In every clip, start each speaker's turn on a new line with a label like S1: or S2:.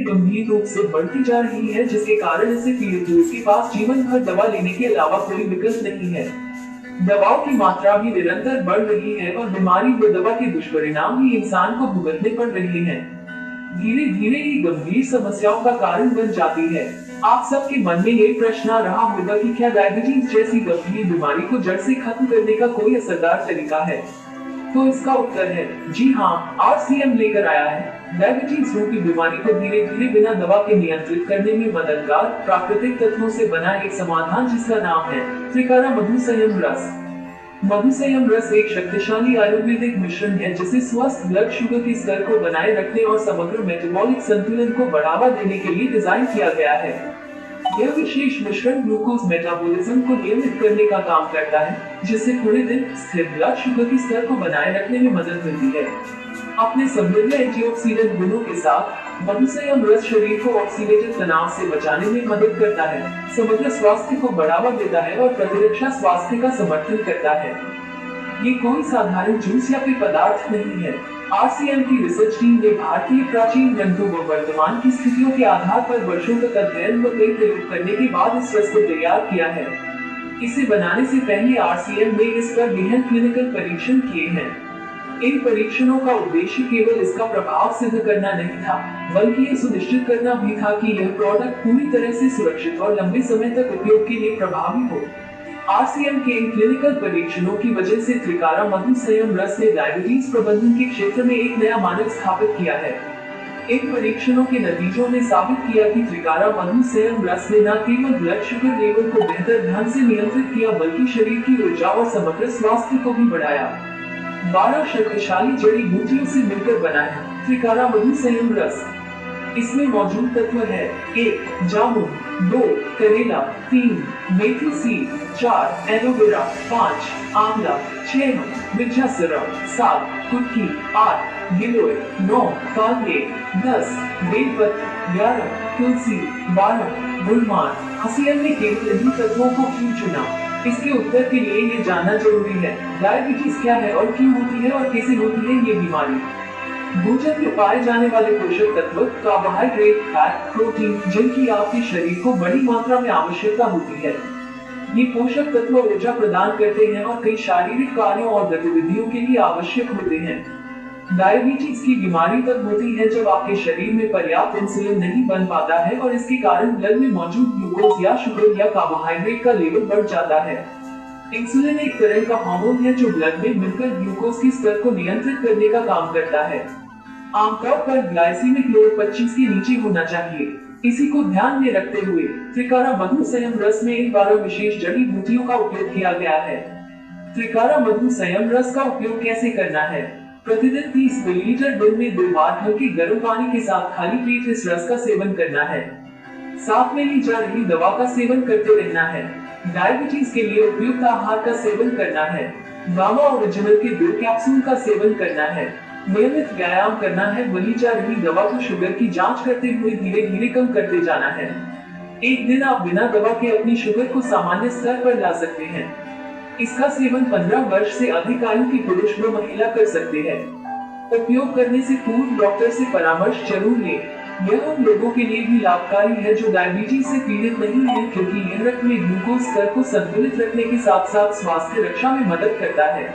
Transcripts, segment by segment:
S1: गंभीर रूप से बढ़ती जा रही है, जिसके कारण इसे पीड़ित लोगों के पास जीवन भर दवा लेने के अलावा कोई विकल्प नहीं है। दवाओं की मात्रा भी निरंतर बढ़ रही है और बीमारी व दवा के दुष्परिणाम भी इंसान को भुगतने पड़ रहे हैं। धीरे धीरे ये गंभीर समस्याओं का कारण बन जाती है। आप सबके मन में ये प्रश्न आ रहा होगा कि क्या डायबिटीज जैसी गंभीर बीमारी को जड़ से खत्म करने का कोई असरदार तरीका है? तो इसका उत्तर है जी हाँ, RCM लेकर आया है डायबिटीज रूपी बीमारी को धीरे धीरे बिना दवा के नियंत्रित करने में मददगार प्राकृतिक तत्वों से बना एक समाधान, जिसका नाम है त्रिकारा मधु संयम रस। मधु संयम रस एक शक्तिशाली आयुर्वेदिक मिश्रण है, जिसे स्वस्थ ब्लड शुगर के स्तर को बनाए रखने और समग्र मेटाबॉलिक संतुलन को बढ़ावा देने के लिए डिजाइन किया गया है। यह विशेष मिश्रण ग्लूकोज मेटाबॉलिज्म को नियमित करने का काम करता है, जिससे पूरे दिन स्थिर ब्लड शुगर के स्तर को बनाए रखने में मदद मिलती है। अपने समृद्ध एंटीऑक्सीडेंट गुणों के साथ मधु संयम रस शरीर को ऑक्सीडेटिव तनाव से बचाने में मदद करता है, समग्र स्वास्थ्य को बढ़ावा देता है और प्रतिरक्षा स्वास्थ्य का समर्थन करता है। ये कोई साधारण जूस या पेय पदार्थ नहीं है। RCM की रिसर्च टीम ने भारतीय प्राचीन ग्रंथों व वर्तमान की स्थितियों के आधार पर वर्षों तक अध्ययन व कई प्रयोग करने के बाद इस रस को तैयार किया है। इसे बनाने से पहले RCM ने इस पर गहन क्लिनिकल परीक्षण किए हैं। इन परीक्षणों का उद्देश्य केवल इसका प्रभाव सिद्ध करना नहीं था, बल्कि ये सुनिश्चित करना भी था कि यह प्रोडक्ट पूरी तरह से सुरक्षित और लंबे समय तक उपयोग के लिए प्रभावी हो। RCM के इन क्लिनिकल परीक्षणों की वजह से त्रिकारा मधु संयम रस ने डायबिटीज प्रबंधन के क्षेत्र में एक नया मानक स्थापित किया है। इन परीक्षणों के नतीजों ने साबित किया कि त्रिकारा मधु संयम रस ने न केवल ब्लड शुगर लेवल को बेहतर ढंग से नियंत्रित किया, बल्कि शरीर की ऊर्जा और समग्र स्वास्थ्य को भी बढ़ाया। 12 शक्तिशाली जड़ी बूटियों से मिलकर बना है त्रिकारा मधु संयम रस। इसमें मौजूद तत्व है 1 जामुन, 2 करेला, 3 मेथी सीड, 4 एलोवेरा, 5 आंवला, 6 मिर्चा सिरप, 7 कुटकी, 8 गिलोय, 9 कांदे, 10 बेलपत्र, 11 तुलसी, 12 गुलमार। RCM ने केवल इन्हीं तत्वों को क्यों चुना? इसके उत्तर के लिए ये जानना जरूरी है, डायबिटीज क्या है और क्यों होती है और कैसे होती है ये बीमारी। भोजन में पाए जाने वाले पोषक तत्व कार्बोहाइड्रेट, फैट, प्रोटीन, जिनकी आपके शरीर को बड़ी मात्रा में आवश्यकता होती है। ये पोषक तत्व ऊर्जा प्रदान करते हैं और कई शारीरिक कार्यों और गतिविधियों के लिए आवश्यक होते हैं। डायबिटीज की बीमारी तब होती है जब आपके शरीर में पर्याप्त इंसुलिन नहीं बन पाता है और इसके कारण ब्लड में मौजूद ग्लूकोज या शुगर या कार्बोहाइड्रेट का लेवल बढ़ जाता है। इंसुलिन एक तरह का हार्मोन है जो ब्लड में मिलकर ग्लूकोज के स्तर को नियंत्रित करने का काम करता है। आमतौर पर ग्लाइसेमिक लोड 25 के नीचे होना चाहिए। इसी को ध्यान में रखते हुए त्रिकारा मधु संयम रस में इन 12 विशेष जड़ी बूटियों का उपयोग किया गया है। त्रिकारा मधु संयम रस का उपयोग कैसे करना है? प्रतिदिन 30 मिलीलीटर दिन में 2 बार हल्के गर्म पानी के साथ खाली पेट इस रस का सेवन करना है। साथ में ली जा रही दवा का सेवन करते रहना है। डायबिटीज के लिए उपयुक्त आहार का सेवन करना है। गामा ओरिजिनल के 2 कैप्सूल का सेवन करना है। नियमित व्यायाम करना है। ली जा रही दवा को शुगर की जांच करते हुए धीरे धीरे कम करते जाना है। एक दिन आप बिना दवा के अपनी शुगर को सामान्य स्तर पर ला सकते हैं। इसका सेवन 15 वर्ष से अधिक आयु के पुरुष व महिला कर सकते हैं। उपयोग करने से पूर्व डॉक्टर से परामर्श जरूर लें। यह उन लोगों के लिए भी लाभकारी है जो डायबिटीज से पीड़ित नहीं है, क्योंकि यह रक्त में ग्लूकोज स्तर को संतुलित रखने के साथ साथ स्वास्थ्य रक्षा में मदद करता है।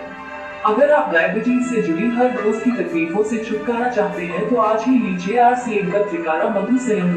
S1: अगर आप डायबिटीज से जुड़ी हर रोज की तकलीफों से छुटकारा चाहते हैं तो आज ही लीजिए RCM का त्रिकारा मधु संयम।